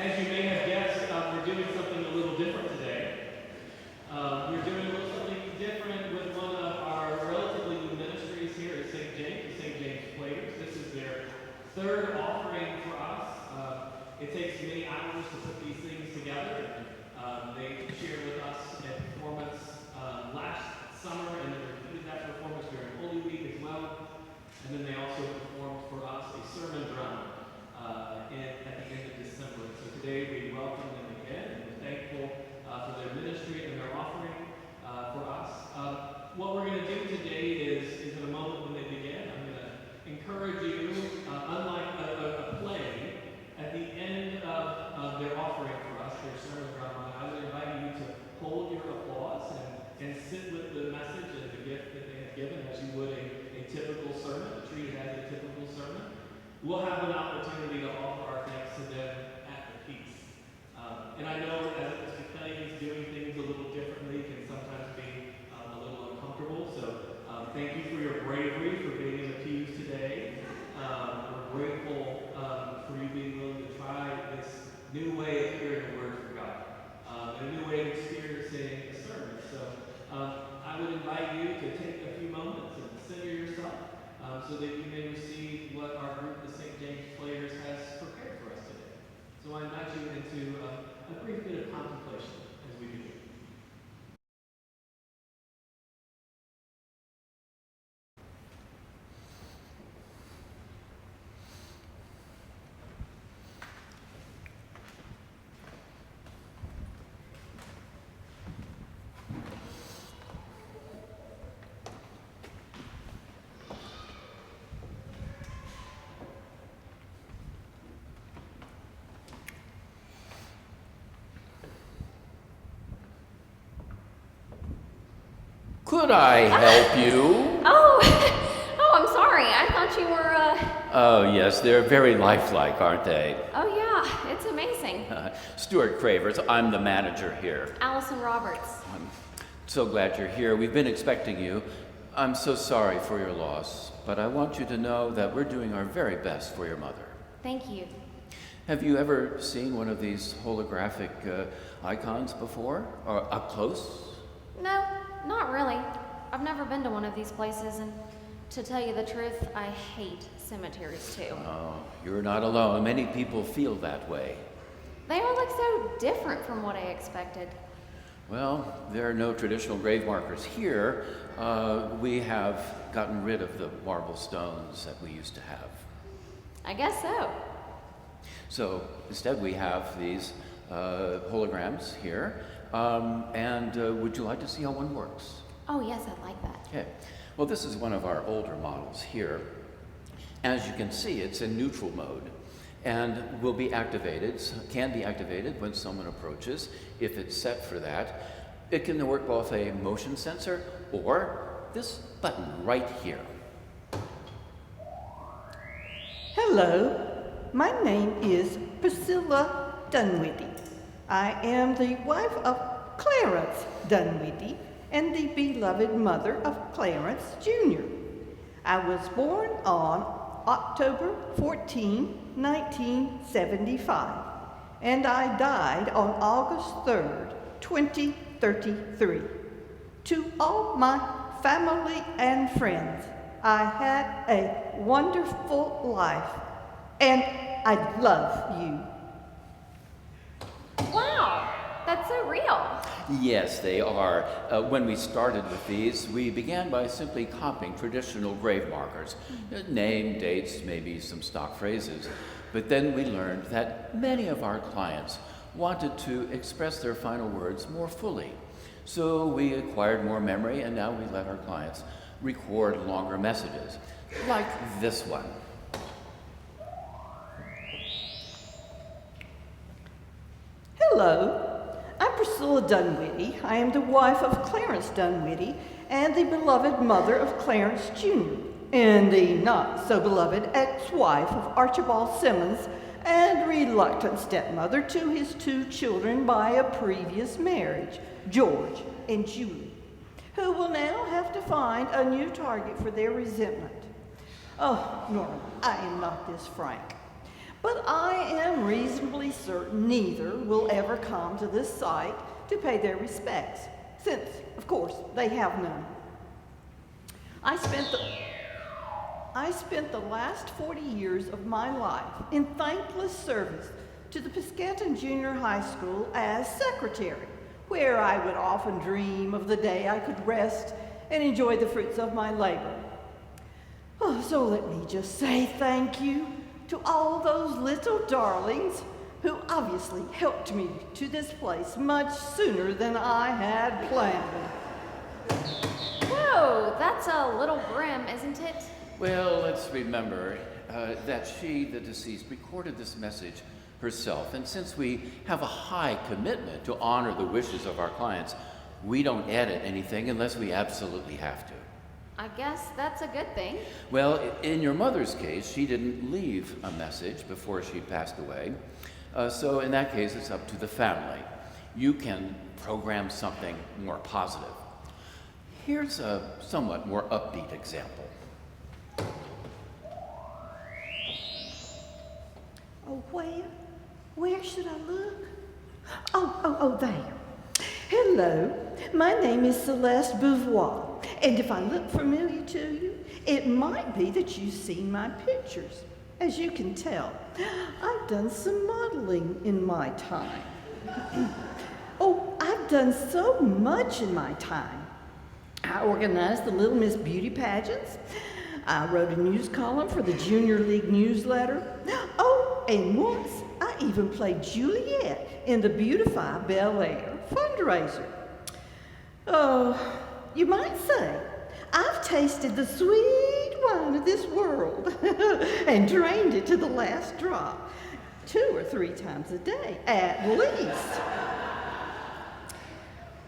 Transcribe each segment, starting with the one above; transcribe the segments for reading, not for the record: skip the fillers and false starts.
As you may have guessed, we're doing something a little different today. We're doing a little something different with one of our relatively new ministries here at St. James, the St. James Players. This is their third offering for us. It takes many hours to put these things together. They shared with us a performance last summer, and they repeated that performance during Holy Week as well. And then they also performed for us a sermon drama at the end of December. So today we welcome them again, and we're thankful for their ministry and their offering for us. What we're going to do today is in a moment when they begin, I'm going to encourage you, unlike a play, at the end of their offering for us, their sermon drama, I would invite you to hold your applause and sit with the message and the gift that they have given as you would a typical sermon, treat it as a typical sermon. We'll have an opportunity to offer our thanks to them at the feast. And I know as Episcopalians, doing things a little differently can sometimes be a little uncomfortable. So thank you for your bravery for being in the pews today. We're grateful for you being willing to try this new way of hearing the word from God, and a new way of experiencing a sermon. So I would invite you to take a few moments and center yourself so that you may receive what our group, the St. James Players, has prepared for us today. So I invite you into a brief bit of contemplation as we begin. Could I help you? Oh, I'm sorry. I thought you were, Oh, yes, they're very lifelike, aren't they? Oh, yeah. It's amazing. Stuart Cravers, I'm the manager here. Allison Roberts. I'm so glad you're here. We've been expecting you. I'm so sorry for your loss, but I want you to know that we're doing our very best for your mother. Thank you. Have you ever seen one of these holographic icons before? Or up close? No, not really. I've never been to one of these places, and to tell you the truth, I hate cemeteries too. Oh, you're not alone. Many people feel that way. They all look so different from what I expected. Well, there are no traditional grave markers here. We have gotten rid of the marble stones that we used to have. I guess so. So instead we have these holograms here. Would you like to see how one works? Oh, yes, I'd like that. Okay. Well, this is one of our older models here. As you can see, it's in neutral mode and will be activated, can be activated when someone approaches if it's set for that. It can work both a motion sensor or this button right here. Hello, my name is Priscilla Dunwitty. I am the wife of Clarence Dunwitty and the beloved mother of Clarence Jr. I was born on October 14, 1975, and I died on August 3rd, 2033. To all my family and friends, I had a wonderful life, and I love you. Wow, that's so real. Yes, they are. When we started with these, we began by simply copying traditional grave markers. Name, dates, maybe some stock phrases. But then we learned that many of our clients wanted to express their final words more fully. So we acquired more memory, and now we let our clients record longer messages, like this one. Hello, I'm Priscilla Dunwitty. I am the wife of Clarence Dunwitty and the beloved mother of Clarence Jr. and the not-so-beloved ex-wife of Archibald Simmons and reluctant stepmother to his 2 children by a previous marriage, George and Julie, who will now have to find a new target for their resentment. Oh, Norma, I am not this frank. But I am reasonably certain neither will ever come to this site to pay their respects, since, of course, they have none. I spent the last 40 years of my life in thankless service to the Piscataway Junior High School as secretary, where I would often dream of the day I could rest and enjoy the fruits of my labor. Oh, so let me just say thank you to all those little darlings who obviously helped me to this place much sooner than I had planned. Whoa, that's a little grim, isn't it? Well, let's remember that she, the deceased, recorded this message herself. And since we have a high commitment to honor the wishes of our clients, we don't edit anything unless we absolutely have to. I guess that's a good thing. Well, in your mother's case, she didn't leave a message before she passed away. So in that case, it's up to the family. You can program something more positive. Here's a somewhat more upbeat example. Oh, where should I look? Oh, there. Hello, my name is Celeste Beauvoir, and if I look familiar to you, it might be that you've seen my pictures. As you can tell, I've done some modeling in my time. Oh, I've done so much in my time. I organized the Little Miss Beauty pageants. I wrote a news column for the Junior League newsletter. Oh, and once I even played Juliet in the Beautify Bel Air fundraiser. Oh, you might say, I've tasted the sweet wine of this world and drained it to the last drop 2 or 3 times a day, at least.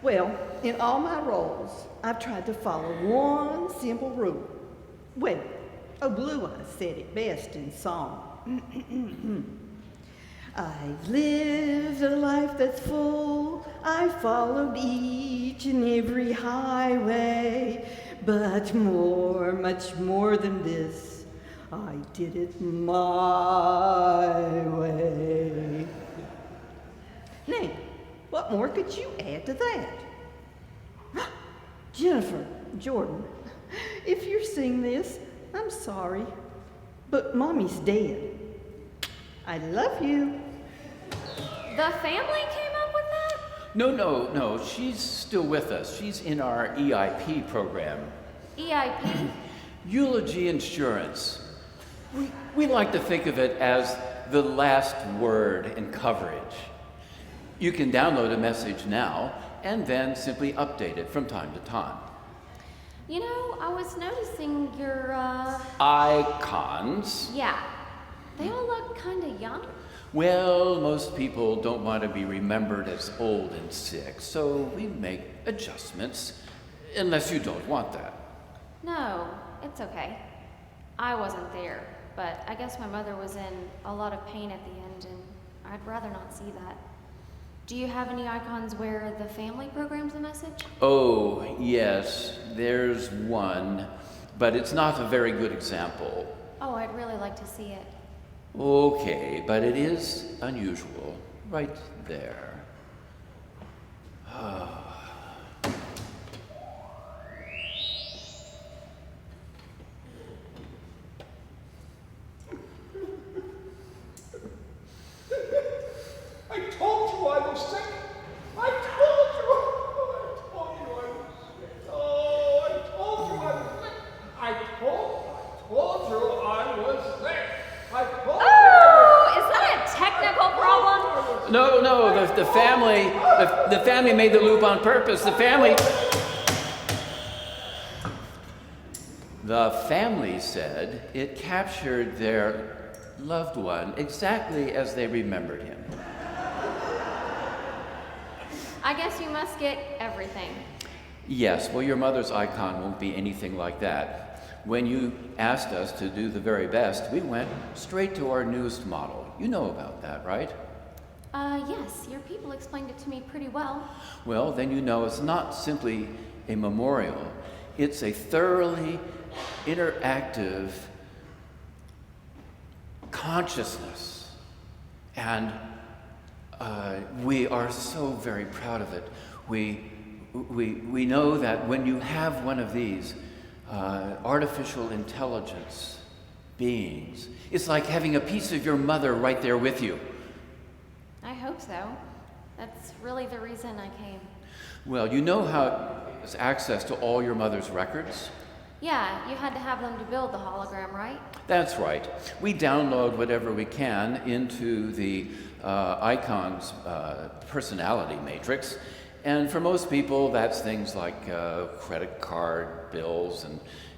Well, in all my roles, I've tried to follow one simple rule. Well, Blue Eyes said it best in song. I've lived a life that's full. I followed each and every highway. But much more than this, I did it my way. Now, what more could you add to that? Jennifer, Jordan, if you're seeing this, I'm sorry, but Mommy's dead. I love you. The family came up with that? No, she's still with us. She's in our EIP program. EIP? Eulogy insurance. We like to think of it as the last word in coverage. You can download a message now and then simply update it from time to time. You know, I was noticing your, Icons. Yeah. They all look kind of young. Well, most people don't want to be remembered as old and sick, so we make adjustments, unless you don't want that. No, it's okay. I wasn't there, but I guess my mother was in a lot of pain at the end, and I'd rather not see that. Do you have any icons where the family programs a message? Oh, yes, there's one, but it's not a very good example. Oh, I'd really like to see it. Okay, but it is unusual. Right there. I told you I was sick. I told you I was sick. Oh, I told you I was sick. I told you I was sick. I told you. Oh, is that a technical problem? No, the family made the loop on purpose. The family said it captured their loved one exactly as they remembered him. I guess you must get everything. Yes, well, your mother's icon won't be anything like that. When you asked us to do the very best, we went straight to our newest model. You know about that, right? Yes, your people explained it to me pretty well. Well, then you know it's not simply a memorial. It's a thoroughly interactive consciousness. And we are so very proud of it. We know that when you have one of these artificial intelligence beings, it's like having a piece of your mother right there with you. I hope so. That's really the reason I came. Well, you know how it's access to all your mother's records? Yeah, you had to have them to build the hologram, right? That's right. We download whatever we can into the icon's personality matrix. And for most people, that's things like credit card bills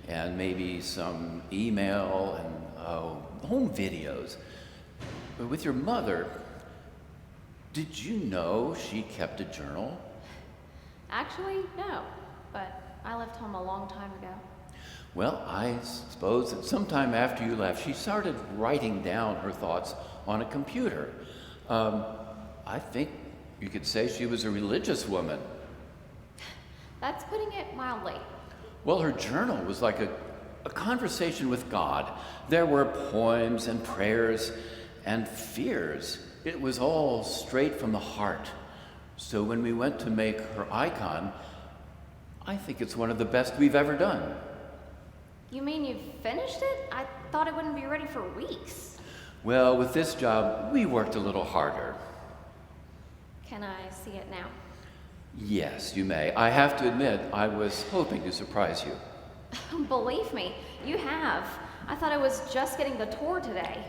and maybe some email and home videos. But with your mother, did you know she kept a journal? Actually, no, but I left home a long time ago. Well, I suppose that sometime after you left, she started writing down her thoughts on a computer. I think you could say she was a religious woman. That's putting it mildly. Well, her journal was like a conversation with God. There were poems and prayers and fears. It was all straight from the heart. So when we went to make her icon, I think it's one of the best we've ever done. You mean you've finished it? I thought it wouldn't be ready for weeks. Well, with this job, we worked a little harder. Can I see it now? Yes, you may. I have to admit, I was hoping to surprise you. Believe me, you have. I thought I was just getting the tour today.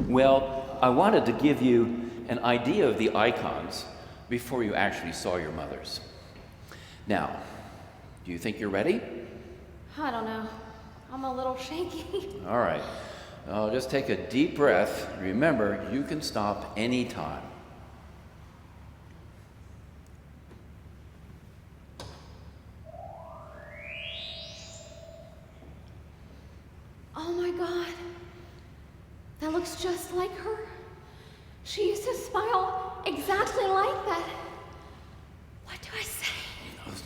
Well, I wanted to give you an idea of the icons before you actually saw your mother's. Now, do you think you're ready? I don't know. I'm a little shaky. All right. Just take a deep breath. Remember, you can stop anytime. Oh my God. That looks just like her. She used to smile exactly like that. What do I say?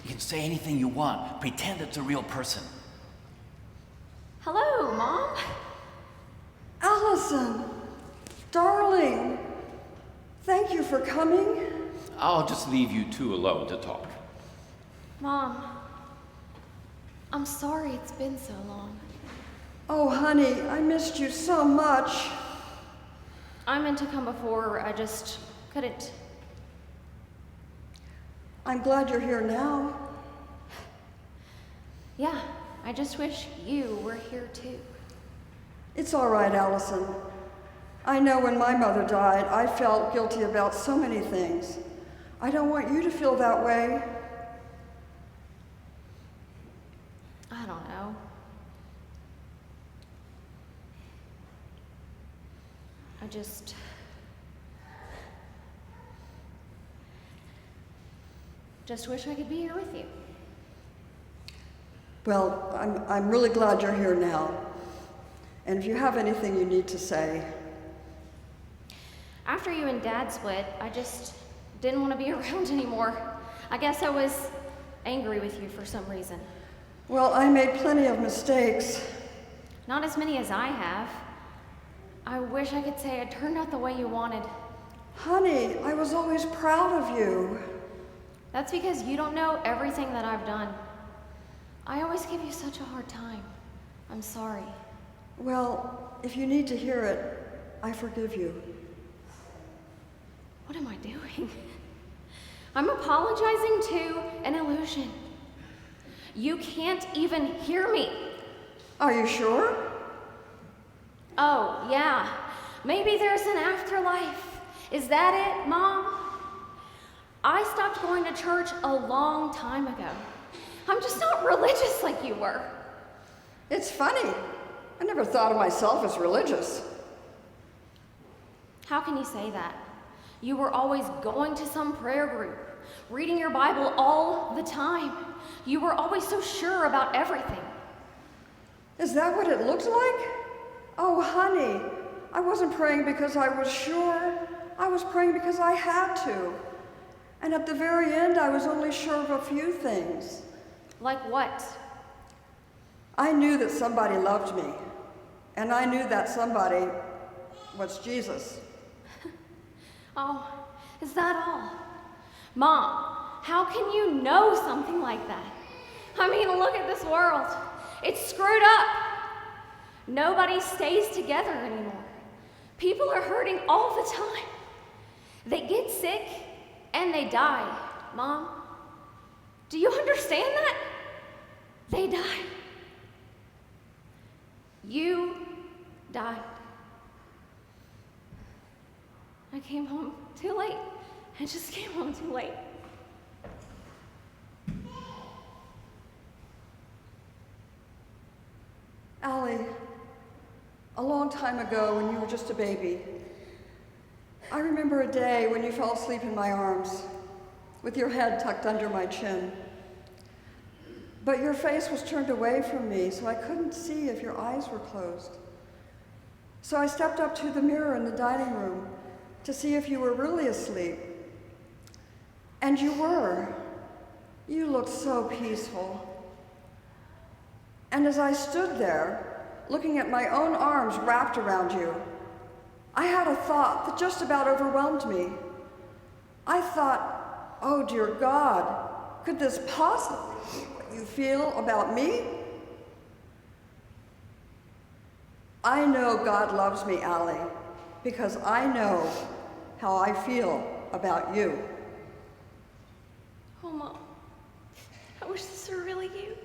You can say anything you want. Pretend it's a real person. Hello, Mom. Allison, darling, thank you for coming. I'll just leave you two alone to talk. Mom, I'm sorry it's been so long. Oh, honey, I missed you so much. I meant to come before, I just couldn't. I'm glad you're here now. Yeah, I just wish you were here too. It's all right, Allison. I know when my mother died, I felt guilty about so many things. I don't want you to feel that way. I don't know. I just wish I could be here with you. Well, I'm really glad you're here now. And if you have anything you need to say. After you and Dad split, I just didn't want to be around anymore. I guess I was angry with you for some reason. Well, I made plenty of mistakes. Not as many as I have. I wish I could say it turned out the way you wanted. Honey, I was always proud of you. That's because you don't know everything that I've done. I always give you such a hard time. I'm sorry. Well, if you need to hear it, I forgive you. What am I doing? I'm apologizing to an illusion. You can't even hear me. Are you sure? Oh, yeah. Maybe there's an afterlife. Is that it, Mom? I stopped going to church a long time ago. I'm just not religious like you were. It's funny. I never thought of myself as religious. How can you say that? You were always going to some prayer group, reading your Bible all the time. You were always so sure about everything. Is that what it looked like? Oh, honey, I wasn't praying because I was sure. I was praying because I had to. And at the very end, I was only sure of a few things. Like what? I knew that somebody loved me. And I knew that somebody was Jesus. Oh, is that all? Mom, how can you know something like that? I mean, look at this world. It's screwed up. Nobody stays together anymore. People are hurting all the time. They get sick and they die. Mom, do you understand that? They die. You died. I came home too late. I just came home too late. Allie, a long time ago when you were just a baby, I remember a day when you fell asleep in my arms with your head tucked under my chin. But your face was turned away from me, so I couldn't see if your eyes were closed. So I stepped up to the mirror in the dining room to see if you were really asleep. And you were. You looked so peaceful. And as I stood there, looking at my own arms wrapped around you, I had a thought that just about overwhelmed me. I thought, oh dear God, could this possibly be what you feel about me? I know God loves me, Allie, because I know how I feel about you. Oh, Mom, I wish this were really you.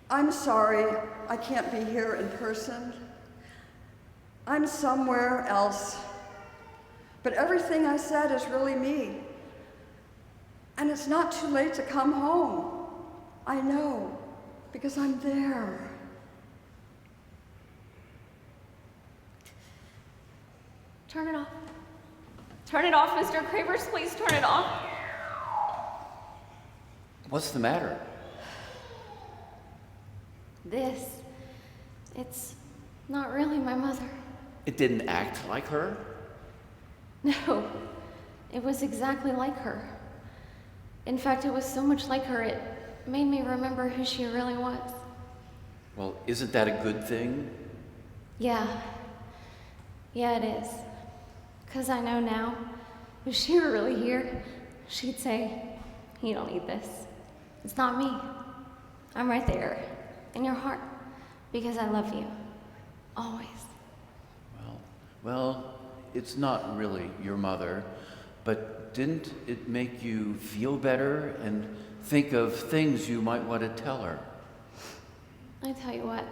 I'm sorry I can't be here in person. I'm somewhere else. But everything I said is really me. And it's not too late to come home. I know, because I'm there. Turn it off. Turn it off, Mr. Cravers. Please turn it off. What's the matter? It's not really my mother. It didn't act like her? No, it was exactly like her. In fact, it was so much like her, it made me remember who she really was. Well, isn't that a good thing? Yeah, it is. 'Cause I know now, if she were really here, she'd say, you don't need this. It's not me. I'm right there, in your heart, because I love you. Always. Well, it's not really your mother, but didn't it make you feel better and think of things you might want to tell her? I tell you what,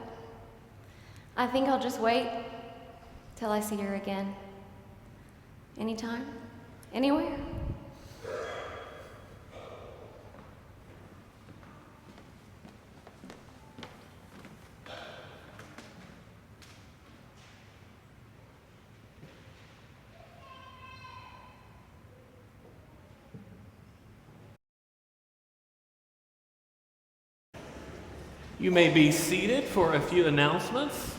I think I'll just wait till I see her again. Anytime, anywhere. You may be seated for a few announcements.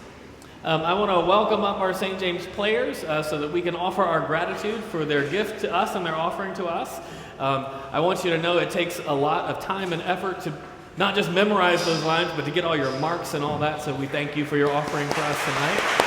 I want to welcome up our St. James players so that we can offer our gratitude for their gift to us and their offering to us. I want you to know it takes a lot of time and effort to not just memorize those lines, but to get all your marks and all that. So we thank you for your offering for us tonight.